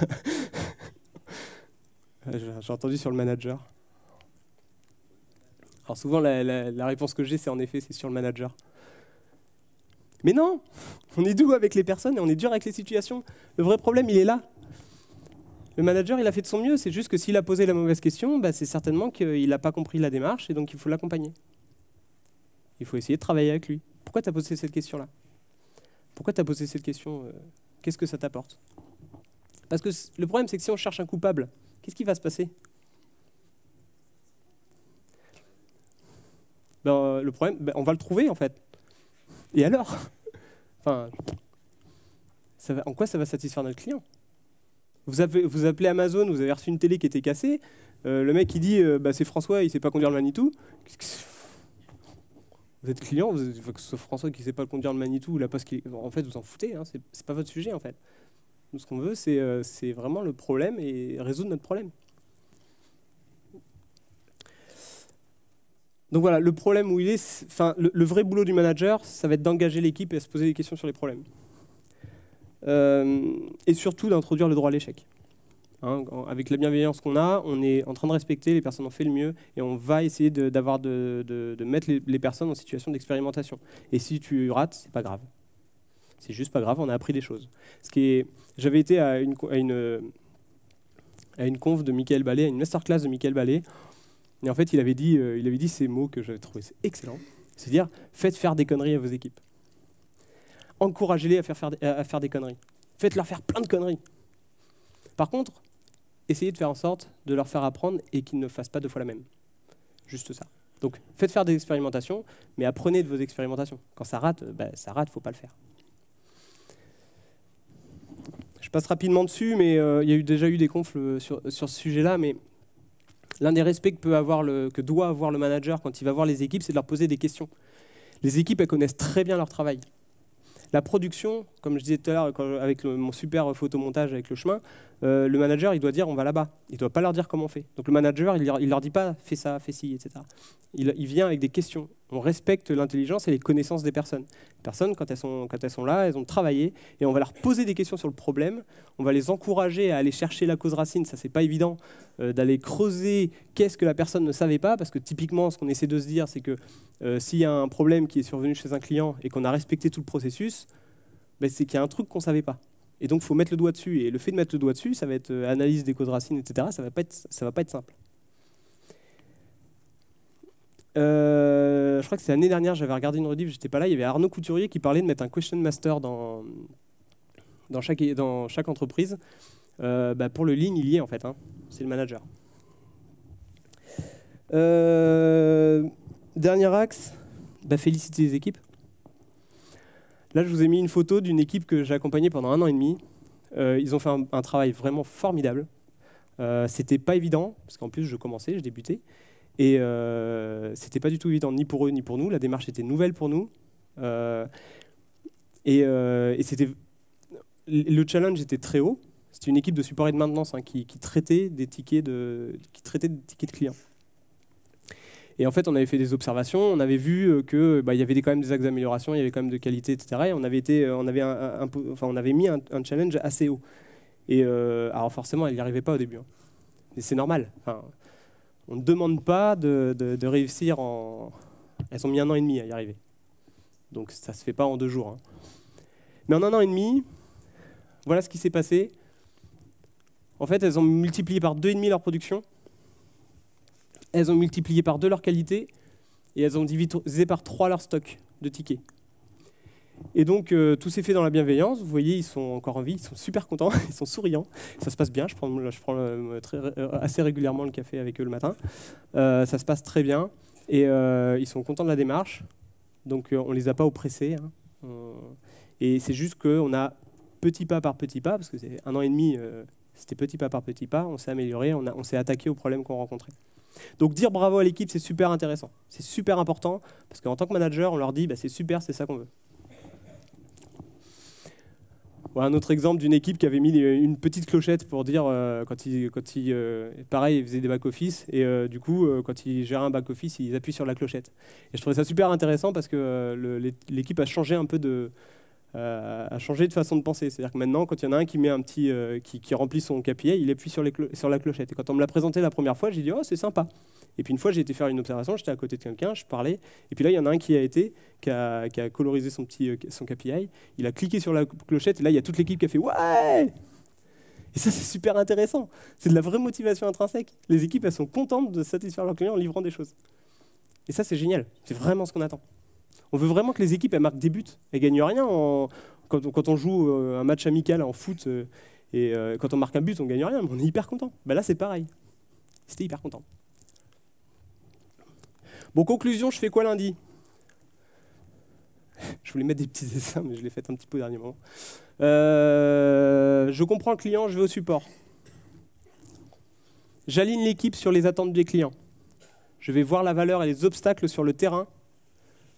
J'ai entendu sur le manager. Alors souvent, la réponse que j'ai, c'est en effet, c'est sur le manager. Mais non, on est doux avec les personnes et on est dur avec les situations. Le vrai problème, il est là. Le manager, il a fait de son mieux, c'est juste que s'il a posé la mauvaise question, bah, c'est certainement qu'il n'a pas compris la démarche et donc il faut l'accompagner. Il faut essayer de travailler avec lui. Pourquoi tu as posé cette question-là? Pourquoi tu as posé cette question? Qu'est-ce que ça t'apporte? Parce que le problème, c'est que si on cherche un coupable, qu'est-ce qui va se passer? Ben, le problème, ben, on va le trouver en fait. Et alors? Enfin, en quoi ça va satisfaire notre client? Vous appelez Amazon, vous avez reçu une télé qui était cassée, le mec il dit bah, c'est François, il ne sait pas conduire le Manitou. Vous êtes client, il faut que ce soit François qui ne sait pas conduire le Manitou, ou la poste qui... En fait, vous en foutez, hein, c'est pas votre sujet en fait. Nous, ce qu'on veut, c'est vraiment le problème et résoudre notre problème. Donc voilà, le problème où il est, enfin, le vrai boulot du manager, ça va être d'engager l'équipe et à se poser des questions sur les problèmes. Et surtout d'introduire le droit à l'échec. Hein, avec la bienveillance qu'on a, on est en train de respecter, les personnes ont fait le mieux, et on va essayer de mettre les personnes en situation d'expérimentation. Et si tu rates, c'est pas grave. C'est juste pas grave, on a appris des choses. J'avais été à une conf de Michael Ballet, à une masterclass de Michael Ballet, et en fait il avait dit ces mots que j'avais trouvé excellents, c'est-à-dire faites faire des conneries à vos équipes. Encouragez-les à faire des conneries. Faites-leur faire plein de conneries. Par contre, essayez de faire en sorte de leur faire apprendre et qu'ils ne fassent pas deux fois la même. Juste ça. Donc, faites faire des expérimentations, mais apprenez de vos expérimentations. Quand ça rate, ça rate, il ne faut pas le faire. Je passe rapidement dessus, mais il y a déjà eu des confs sur ce sujet-là, mais l'un des respects que doit avoir le manager quand il va voir les équipes, c'est de leur poser des questions. Les équipes, elles connaissent très bien leur travail. La production, comme je disais tout à l'heure avec mon super photomontage avec le chemin, le manager, il doit dire on va là-bas. Il ne doit pas leur dire comment on fait. Donc le manager, il ne leur dit pas fais ça, fais ci, etc. Il vient avec des questions. On respecte l'intelligence et les connaissances des personnes. Les personnes, quand elles sont là, elles ont travaillé et on va leur poser des questions sur le problème. On va les encourager à aller chercher la cause racine. Ça, c'est pas évident d'aller creuser qu'est-ce que la personne ne savait pas, parce que typiquement, ce qu'on essaie de se dire, c'est que s'il y a un problème qui est survenu chez un client et qu'on a respecté tout le processus, c'est qu'il y a un truc qu'on ne savait pas. Et donc, il faut mettre le doigt dessus. Et le fait de mettre le doigt dessus, ça va être analyse des causes racines, etc. Ça va pas être simple. Je crois que c'est l'année dernière, j'avais regardé une rediff, j'étais pas là, il y avait Arnaud Couturier qui parlait de mettre un question master dans chaque entreprise. Pour le lean, il y est en fait, hein. C'est le manager. Dernier axe, féliciter les équipes. Là, je vous ai mis une photo d'une équipe que j'ai accompagnée pendant 1 an et demi. Ils ont fait un travail vraiment formidable. C'était pas évident, parce qu'en plus, je débutais. Et c'était pas du tout évident, ni pour eux, ni pour nous. La démarche était nouvelle pour nous. Et le challenge était très haut. C'était une équipe de support et de maintenance qui traitait des tickets de clients. Et en fait, on avait fait des observations, on avait vu qu'il y avait quand même des axes d'amélioration, il y avait quand même de qualité, etc. Et on avait mis un challenge assez haut. Et alors forcément, elle n'y arrivait pas au début. Hein. Et c'est normal. Enfin, on ne demande pas de réussir en... Elles ont mis 1 an et demi à y arriver. Donc ça ne se fait pas en 2 jours. Hein. Mais en 1 an et demi, voilà ce qui s'est passé. En fait, elles ont multiplié par 2,5 leur production. Elles ont multiplié par 2 leur qualité et elles ont divisé par 3 leur stock de tickets. Et donc, tout s'est fait dans la bienveillance. Vous voyez, ils sont encore en vie, ils sont super contents, ils sont souriants. Ça se passe bien, je prends assez régulièrement le café avec eux le matin. Ça se passe très bien et ils sont contents de la démarche. Donc, on ne les a pas oppressés. Hein. Et c'est juste qu'on a petit pas par petit pas, parce que c'est 1 an et demi, c'était petit pas par petit pas, on s'est amélioré, on s'est attaqué aux problèmes qu'on rencontrait. Donc dire bravo à l'équipe, c'est super intéressant. C'est super important, parce qu'en tant que manager, on leur dit c'est super, c'est ça qu'on veut. Voilà un autre exemple d'une équipe qui avait mis une petite clochette pour dire, pareil, ils faisaient des back-office, et du coup, quand ils géraient un back-office, ils appuient sur la clochette. Et je trouvais ça super intéressant, parce que l'équipe a changé un peu a changé de façon de penser. C'est-à-dire que maintenant, quand il y en a un qui met un petit, qui remplit son KPI, il appuie sur la clochette. Et quand on me l'a présenté la première fois, j'ai dit oh c'est sympa. Et puis une fois, j'ai été faire une observation, j'étais à côté de quelqu'un, je parlais, et puis là, il y en a un qui a colorisé son KPI, il a cliqué sur la clochette, et là, il y a toute l'équipe qui a fait ouais. Et ça, c'est super intéressant. C'est de la vraie motivation intrinsèque. Les équipes, elles sont contentes de satisfaire leurs clients en livrant des choses. Et ça, c'est génial. C'est vraiment ce qu'on attend. On veut vraiment que les équipes, elles marquent des buts. Elles ne gagnent rien quand on joue un match amical en foot, et quand on marque un but, on ne gagne rien, mais on est hyper content. Ben là, c'est pareil. C'était hyper content. Bon, conclusion, je fais quoi lundi? Je voulais mettre des petits dessins, mais je l'ai fait un petit peu au dernier moment. Je comprends le client, je vais au support. J'aligne l'équipe sur les attentes des clients. Je vais voir la valeur et les obstacles sur le terrain.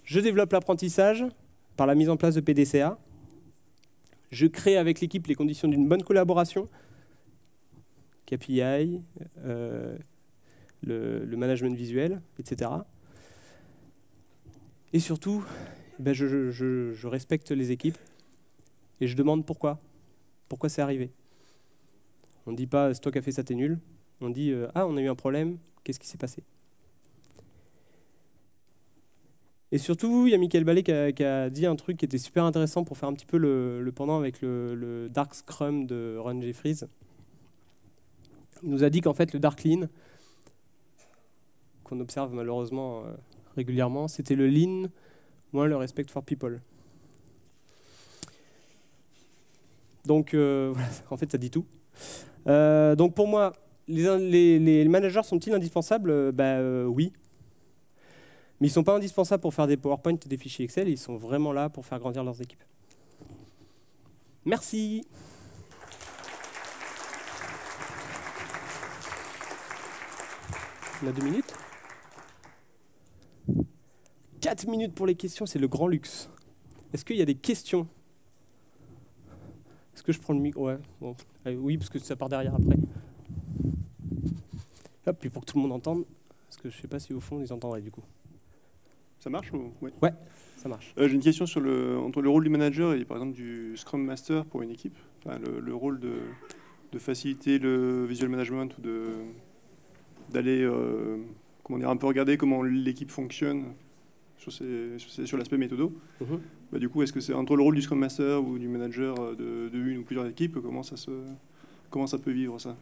Je développe l'apprentissage par la mise en place de PDCA. Je crée avec l'équipe les conditions d'une bonne collaboration. KPI, le management visuel, etc. Et surtout, ben je respecte les équipes et je demande pourquoi. Pourquoi c'est arrivé. On ne dit pas « c'est toi qui as fait ça, t'es nul ». On dit « ah, on a eu un problème, qu'est-ce qui s'est passé ?» Et surtout, il y a Michael Ballet qui a dit un truc qui était super intéressant pour faire un petit peu le pendant avec le Dark Scrum de Ron Jeffries. Il nous a dit qu'en fait, le Dark Lean, qu'on observe malheureusement régulièrement, c'était le Lean moins le Respect for People. Donc, voilà, en fait, ça dit tout. Donc, pour moi, les managers sont-ils indispensables? Oui. Mais ils ne sont pas indispensables pour faire des PowerPoint et des fichiers Excel, ils sont vraiment là pour faire grandir leurs équipes. Merci. On a 2 minutes. 4 minutes pour les questions, c'est le grand luxe. Est-ce qu'il y a des questions? Est-ce que je prends le micro? Ouais, bon. Oui, parce que ça part derrière après. Hop, puis pour que tout le monde entende, parce que je ne sais pas si au fond ils entendraient du coup. Ça marche ou... Ouais, ça marche. J'ai une question sur entre le rôle du manager et par exemple du Scrum Master pour une équipe. Enfin, le rôle de faciliter le visual management ou d'aller comment dire, un peu regarder comment l'équipe fonctionne sur l'aspect méthodo. Du coup, est-ce que c'est entre le rôle du Scrum Master ou du manager de une ou plusieurs équipes, comment ça peut vivre ça?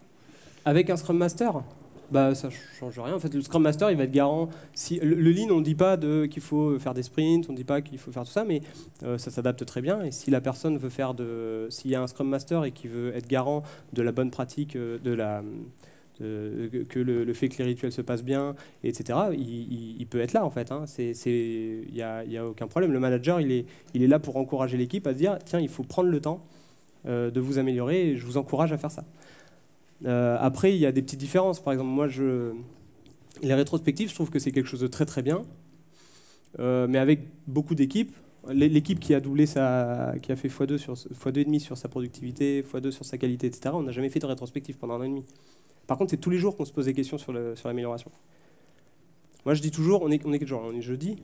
Avec un Scrum Master, ça ne change rien. En fait, le Scrum Master, il va être garant. Si, le Lean, on ne dit pas qu'il faut faire des sprints, on ne dit pas qu'il faut faire tout ça, mais ça s'adapte très bien. Et si la personne veut s'il y a un Scrum Master et qui veut être garant de la bonne pratique, que le fait que les rituels se passent bien, etc., il peut être là, en fait. Il n'y a aucun problème. Le manager, il est là pour encourager l'équipe à se dire, tiens, il faut prendre le temps de vous améliorer et je vous encourage à faire ça. Après, il y a des petites différences. Par exemple, moi, les rétrospectives, je trouve que c'est quelque chose de très très bien, mais avec beaucoup d'équipes. L'équipe qui a doublé qui a fait x2,5 sur sa productivité, x2 sur sa qualité, etc., on n'a jamais fait de rétrospective pendant 1 an et demi. Par contre, c'est tous les jours qu'on se pose des questions sur l'amélioration. Moi, je dis toujours, on est quel jour? On est jeudi.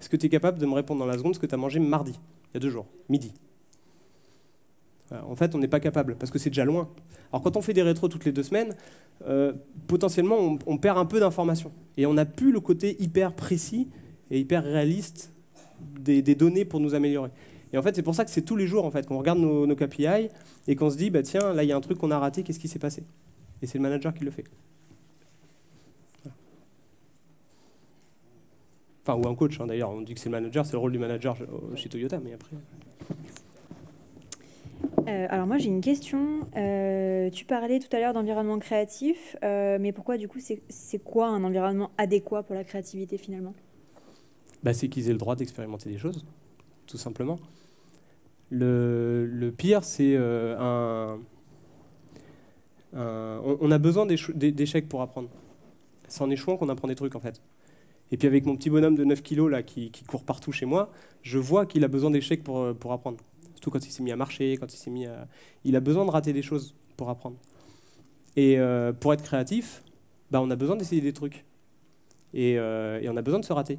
Est-ce que tu es capable de me répondre dans la seconde ce que tu as mangé mardi, il y a 2 jours, midi? En fait, on n'est pas capable, parce que c'est déjà loin. Alors, quand on fait des rétros toutes les 2 semaines, potentiellement, on perd un peu d'informations. Et on n'a plus le côté hyper précis et hyper réaliste des données pour nous améliorer. Et en fait, c'est pour ça que c'est tous les jours en fait, qu'on regarde nos KPI et qu'on se dit, tiens, là, il y a un truc qu'on a raté, qu'est-ce qui s'est passé? Et c'est le manager qui le fait. Enfin, ou un coach, d'ailleurs. On dit que c'est le manager, c'est le rôle du manager chez Toyota, mais après... Alors moi j'ai une question. Tu parlais tout à l'heure d'environnement créatif, mais pourquoi du coup c'est quoi un environnement adéquat pour la créativité finalement? C'est qu'ils aient le droit d'expérimenter des choses, tout simplement. Le pire, c'est on a besoin d'échecs pour apprendre. C'est en échouant qu'on apprend des trucs en fait. Et puis avec mon petit bonhomme de 9 kilos là, qui court partout chez moi, je vois qu'il a besoin d'échecs pour apprendre. Surtout quand il s'est mis à marcher, quand il s'est mis à... Il a besoin de rater des choses pour apprendre. Et pour être créatif, on a besoin d'essayer des trucs. Et on a besoin de se rater.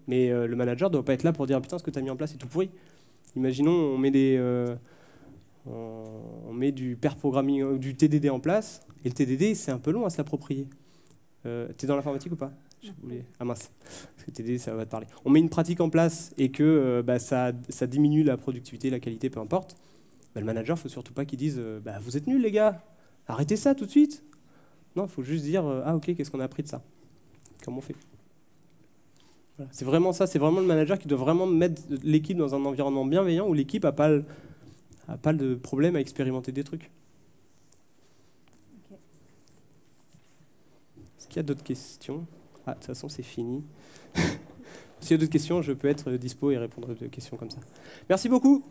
Mais le manager ne doit pas être là pour dire « Putain, ce que tu as mis en place est tout pourri ». Imaginons, on met du pair programming, du TDD en place, et le TDD, c'est un peu long à se l'approprier. T'es dans l'informatique ou pas? Ah mince, parce que TDD, ça va te parler. On met une pratique en place et que ça diminue la productivité, la qualité, peu importe. Bah, le manager, il ne faut surtout pas qu'il dise vous êtes nuls les gars, arrêtez ça tout de suite. Non, il faut juste dire ah ok, qu'est-ce qu'on a appris de ça? Comment on fait? Voilà. C'est vraiment ça, c'est vraiment le manager qui doit vraiment mettre l'équipe dans un environnement bienveillant où l'équipe n'a pas de problème à expérimenter des trucs. Okay. Est-ce qu'il y a d'autres questions? Ah, de toute façon, c'est fini. S'il y a d'autres questions, je peux être dispo et répondre à des questions comme ça. Merci beaucoup.